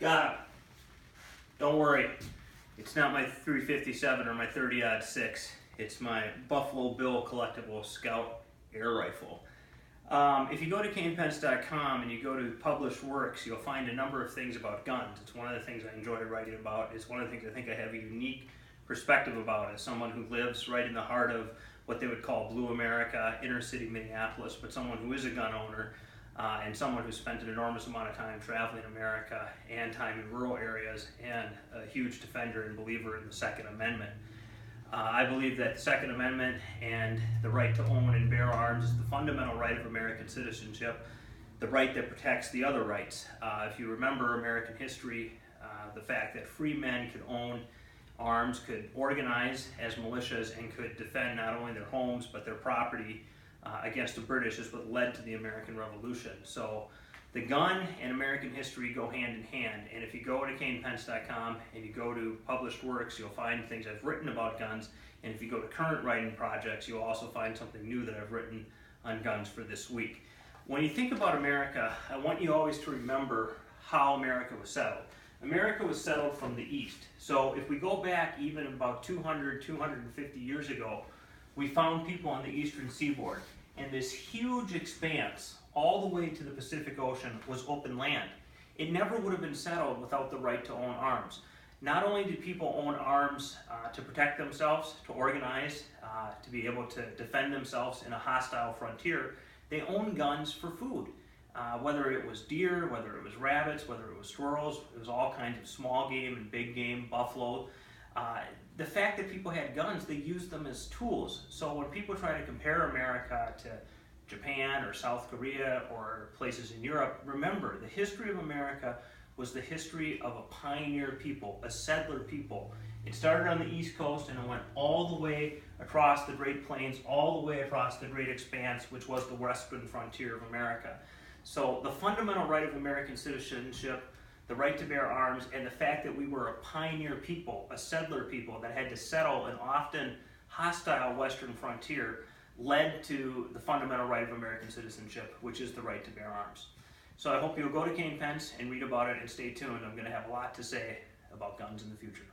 Got him. Don't worry. It's not my 357 or my 30-06. It's my Buffalo Bill Collectible Scout air rifle. If you go to cainpence.com and you go to published works, you'll find a number of things about guns. It's one of the things I enjoy writing about. It's one of the things I think I have a unique perspective about as someone who lives right in the heart of what they would call blue America, inner city Minneapolis, but someone who is a gun owner and someone who's spent an enormous amount of time traveling America and time in rural areas, and a huge defender and believer in the Second Amendment. I believe that the Second Amendment and the right to own and bear arms is the fundamental right of American citizenship, the right that protects the other rights. If you remember American history, the fact that free men could own arms, could organize as militias, and could defend not only their homes but their property against the British is what led to the American Revolution. So the gun and American history go hand in hand, and if you go to cainpence.com and you go to published works, you'll find things I've written about guns, and if you go to current writing projects, you'll also find something new that I've written on guns for this week. When you think about America, I want you always to remember how America was settled. America was settled from the east. So if we go back even about 200, 250 years ago, we found people on the eastern seaboard, and this huge expanse all the way to the Pacific Ocean was open land. It never would have been settled without the right to own arms. Not only did people own arms to protect themselves, to organize, to be able to defend themselves in a hostile frontier, they owned guns for food. Whether it was deer, whether it was rabbits, whether it was squirrels, it was all kinds of small game and big game, buffalo. The fact that people had guns, they used them as tools. So when people try to compare America to Japan or South Korea or places in Europe, remember the history of America was the history of a pioneer people, a settler people. It started on the East Coast and it went all the way across the Great Plains, all the way across the Great Expanse, which was the western frontier of America. So the fundamental right of American citizenship, the right to bear arms, and the fact that we were a pioneer people, a settler people that had to settle an often hostile western frontier, led to the fundamental right of American citizenship, which is the right to bear arms. So I hope you'll go to Cain Pence and read about it, and stay tuned. I'm going to have a lot to say about guns in the future.